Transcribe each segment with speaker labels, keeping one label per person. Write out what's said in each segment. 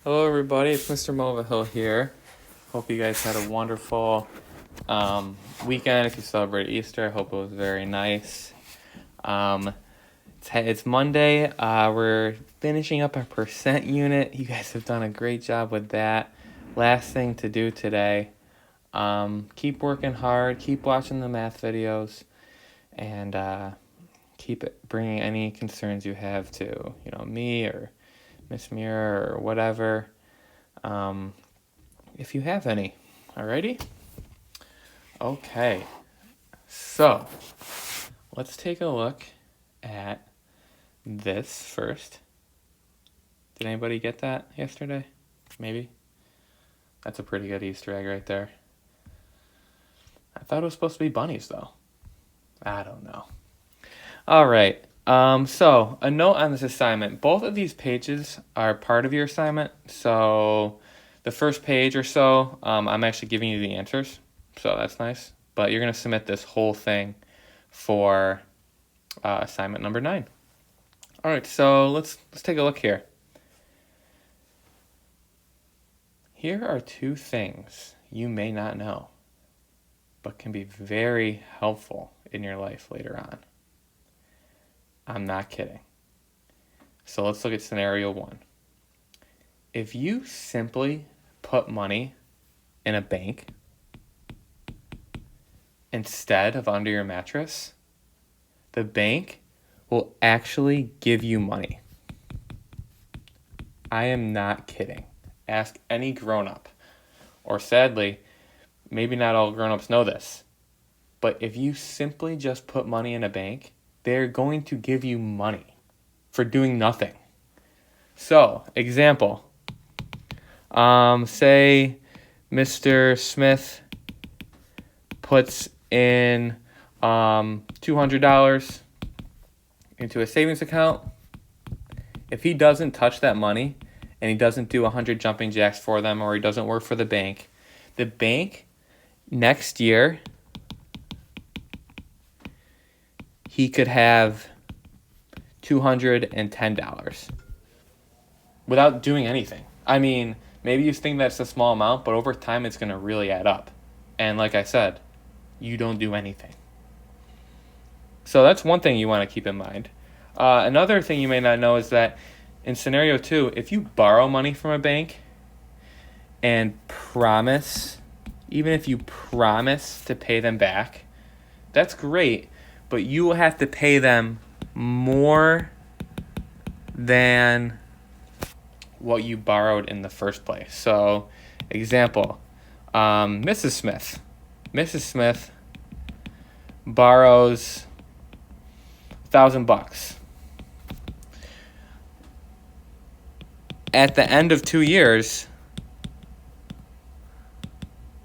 Speaker 1: Hello, everybody. It's Mr. Mulvihill here. Hope you guys had a wonderful weekend. If you celebrate Easter, I hope it was very nice. It's Monday. We're finishing up our percent unit. You guys have done a great job with that. Last thing to do today. Keep working hard. Keep watching the math videos, and keep bringing any concerns you have to me or Miss Mirror or whatever. If you have any. Alrighty? Okay. So, let's take a look at this first. Did anybody get that yesterday? Maybe? That's a pretty good Easter egg right there. I thought it was supposed to be bunnies, though. I don't know. Alright. So, a note on this assignment. Both of these pages are part of your assignment. So, the first page or so, I'm actually giving you the answers. So, that's nice. But you're going to submit this whole thing for assignment number 9. Alright, so let's take a look here. Here are 2 things you may not know, but can be very helpful in your life later on. I'm not kidding. So let's look at scenario 1. If you simply put money in a bank instead of under your mattress, the bank will actually give you money. I am not kidding. Ask any grown-up. Or sadly, maybe not all grown-ups know this, but if you simply just put money in a bank, they're going to give you money for doing nothing. So, example, say Mr. Smith puts in $200 into a savings account. If he doesn't touch that money and he doesn't do 100 jumping jacks for them, or he doesn't work for the bank next year, he could have $210 without doing anything. I mean, maybe you think that's a small amount, but over time it's going to really add up. And like I said, you don't do anything. So that's one thing you want to keep in mind. Another thing you may not know is that in scenario 2, if you borrow money from a bank and promise, even if you promise to pay them back, that's great, but you will have to pay them more than what you borrowed in the first place. So, example, Mrs. Smith. Mrs. Smith borrows $1,000. At the end of 2 years,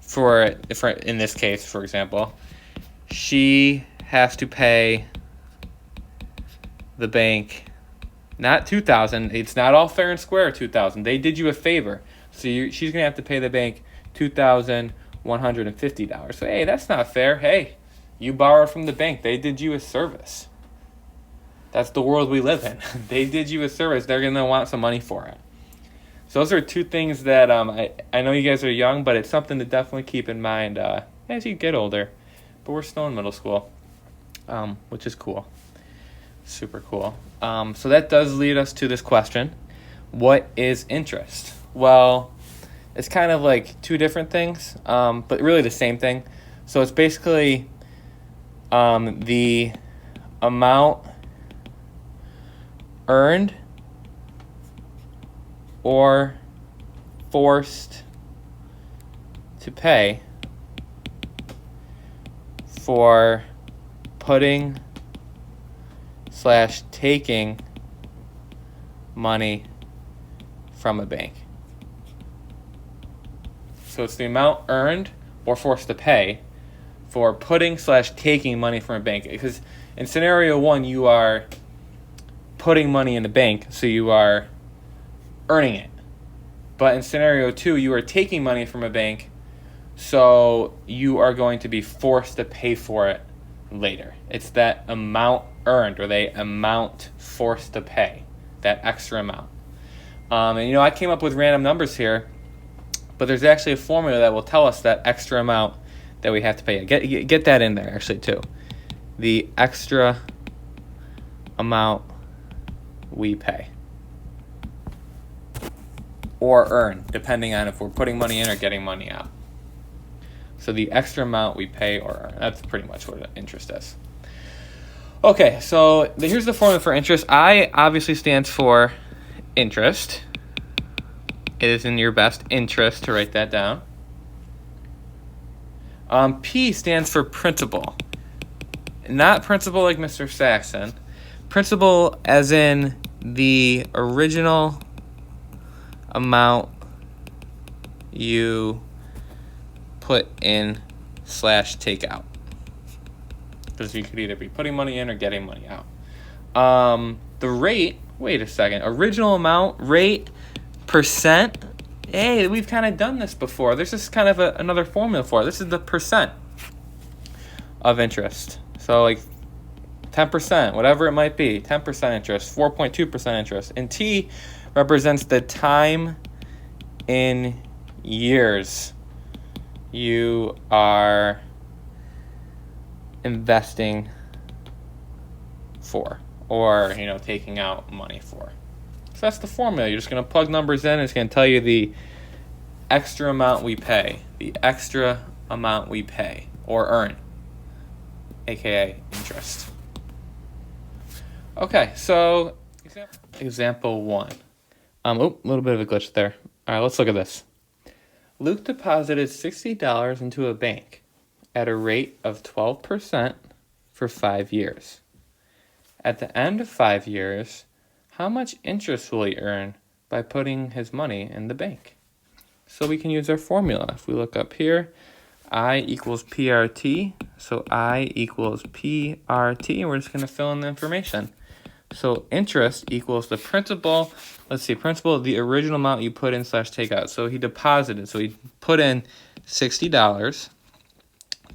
Speaker 1: for in this case, for example, she has to pay the bank not $2,000. It's not all fair and square. $2,000. They did you a favor, so she's gonna have to pay the bank $2,150. So hey, that's not fair. Hey, you borrowed from the bank. They did you a service. That's the world we live in. They did you a service. They're gonna want some money for it. So those are 2 things that I know you guys are young, but it's something to definitely keep in mind as you get older. But we're still in middle school, which is cool. Super cool. So that does lead us to this question. What is interest? Well, it's kind of like 2 different things, but really the same thing. So it's basically the amount earned or forced to pay for putting / taking money from a bank. So it's the amount earned or forced to pay for putting / taking money from a bank. Because in scenario 1, you are putting money in the bank, so you are earning it. But in scenario 2, you are taking money from a bank, so you are going to be forced to pay for it later. It's that amount earned, or the amount forced to pay, that extra amount. And I came up with random numbers here, but there's actually a formula that will tell us that extra amount that we have to pay. Get that in there actually too. The extra amount we pay or earn, depending on if we're putting money in or getting money out. So the extra amount we pay or earn. That's pretty much what interest is. Okay, so here's the formula for interest. I obviously stands for interest. It is in your best interest to write that down. P stands for principal. Not principal like Mr. Saxon. Principal as in the original amount you put in / take out. Because you could either be putting money in or getting money out. The rate, wait a second, original amount, rate, percent. Hey, we've kind of done this before. This is kind of another formula for it. This is the percent of interest. So like 10%, whatever it might be, 10% interest, 4.2% interest. And T represents the time in years you are investing for or, taking out money for. So that's the formula. You're just going to plug numbers in. It's going to tell you the extra amount we pay, or earn, aka interest. Okay, so example 1. A little bit of a glitch there. All right, let's look at this. Luke deposited $60 into a bank at a rate of 12% for 5 years. At the end of 5 years, how much interest will he earn by putting his money in the bank? So we can use our formula. If we look up here, I equals PRT. So I equals PRT, and we're just going to fill in the information. So interest equals the principal. Let's see, principal, the original amount you put in / take out. So he deposited. So he put in $60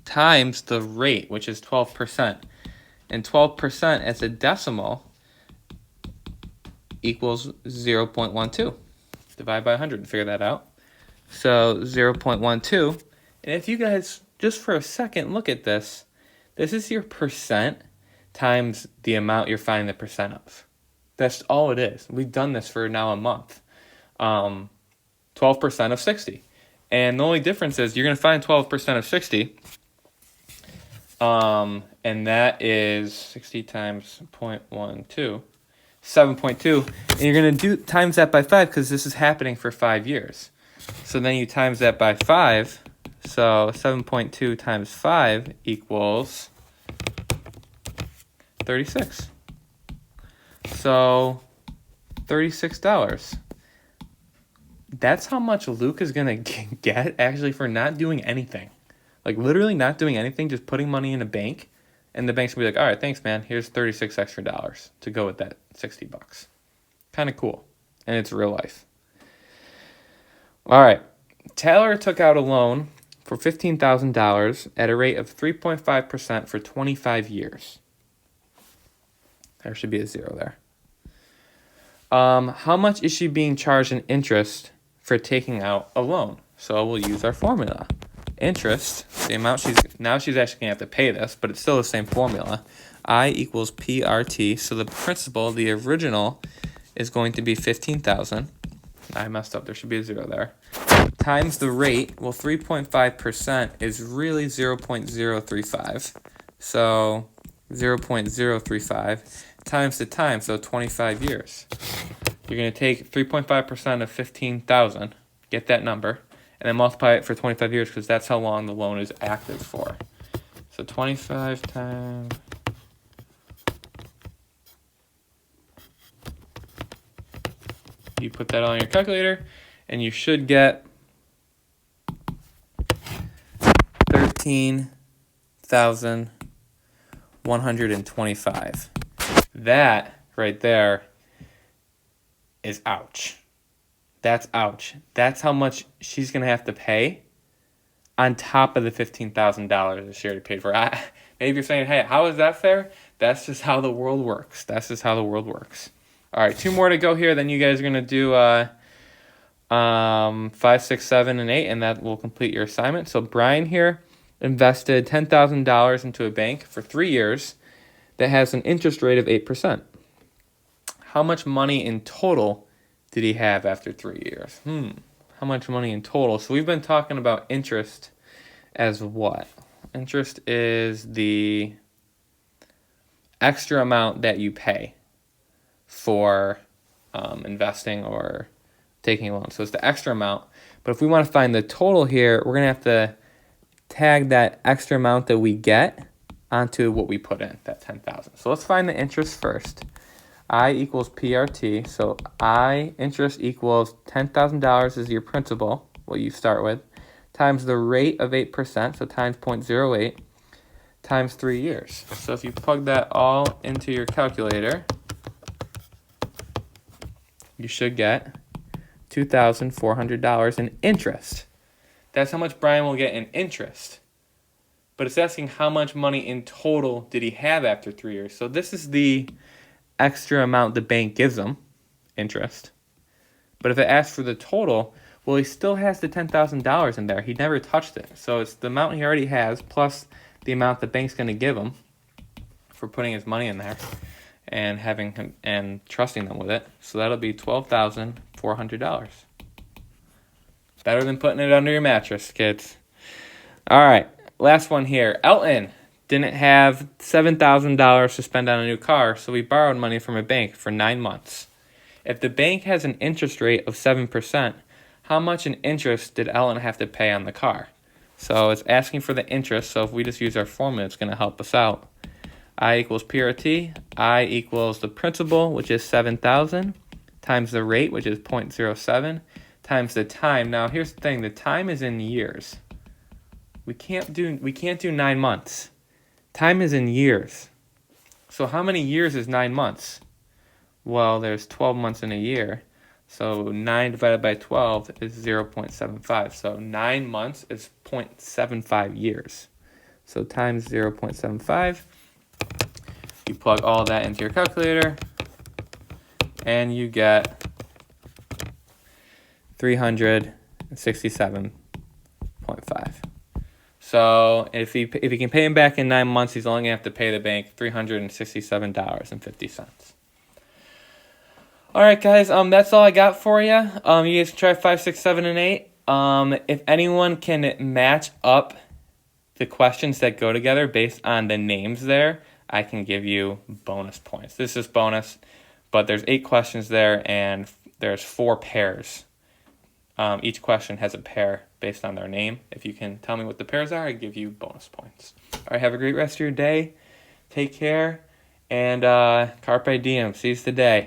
Speaker 1: times the rate, which is 12%. And 12% as a decimal equals 0.12. Divide by 100 to figure that out. So 0.12. And if you guys, just for a second, look at this. This is your percent times the amount you're finding the percent of. That's all it is. We've done this for now a month. 12% of 60. And the only difference is you're going to find 12% of 60. And that is 60 times 0.12. 7.2, and you're going to do times that by 5 because this is happening for 5 years. So then you times that by 5, so 7.2 times 5 equals 36. So $36. That's how much Luke is going to get actually for not doing anything. Like literally not doing anything, just putting money in a bank. And the bank's going to be like, all right, thanks, man. Here's $36 extra to go with that $60. Kind of cool. And it's real life. All right. Taylor took out a loan for $15,000 at a rate of 3.5% for 25 years. There should be a 0 there. How much is she being charged in interest for taking out a loan? So we'll use our formula. Interest, the amount she's actually going to have to pay this, but it's still the same formula. I equals PRT. So the principal, the original, is going to be $15,000. I messed up. There should be a 0 there. Times the rate. Well, 3.5% is really 0.035. So 0.035 times the time. So 25 years. You're going to take 3.5% of 15,000. Get that number. And then multiply it for 25 years because that's how long the loan is active for. So 25 times... You put that on your calculator, and you should get 13,125. That right there is ouch. That's ouch. That's how much she's going to have to pay on top of the $15,000 that she already paid for. Maybe you're saying, hey, how is that fair? That's just how the world works. All right, 2 more to go here. Then you guys are going to do 5, 6, 7, and 8, and that will complete your assignment. So Brian here invested $10,000 into a bank for 3 years that has an interest rate of 8%. How much money in total did he have after 3 years? How much money in total? So we've been talking about interest as what? Interest is the extra amount that you pay for investing or taking a loan. So it's the extra amount. But if we want to find the total here, we're going to have to tag that extra amount that we get onto what we put in, that 10,000. So let's find the interest first. I equals PRT. So interest equals $10,000 is your principal, what you start with, times the rate of 8%, so times 0.08, times 3 years. So if you plug that all into your calculator, you should get $2,400 in interest. That's how much Brian will get in interest. But it's asking how much money in total did he have after 3 years. So this is the extra amount the bank gives him, interest. But if it asks for the total, well, he still has the $10,000 in there. He never touched it. So it's the amount he already has plus the amount the bank's going to give him for putting his money in there and having him and trusting them with it. So that'll be $12,400. Better than putting it under your mattress, kids. All right, last one here. Elton didn't have $7,000 to spend on a new car, so we borrowed money from a bank for 9 months. If the bank has an interest rate of 7%, how much in interest did Ellen have to pay on the car? So it's asking for the interest, so if we just use our formula, it's going to help us out. I equals PRT. I equals the principal, which is $7,000, times the rate, which is 0.07, times the time. Now, here's the thing. The time is in years. We can't do 9 months. Time is in years. So how many years is 9 months? Well, there's 12 months in a year. So 9 divided by 12 is 0.75. So 9 months is 0.75 years. So times 0.75. You plug all that into your calculator, and you get 367.5. So if he can pay him back in 9 months, he's only going to have to pay the bank $367.50. All right, guys, that's all I got for you. You guys can try 5, 6, 7, and 8. If anyone can match up the questions that go together based on the names there, I can give you bonus points. This is bonus, but there's 8 questions there, and there's 4 pairs. Each question has a pair based on their name. If you can tell me what the pairs are, I give you bonus points. All right, have a great rest of your day. Take care, and carpe diem. Seize the day.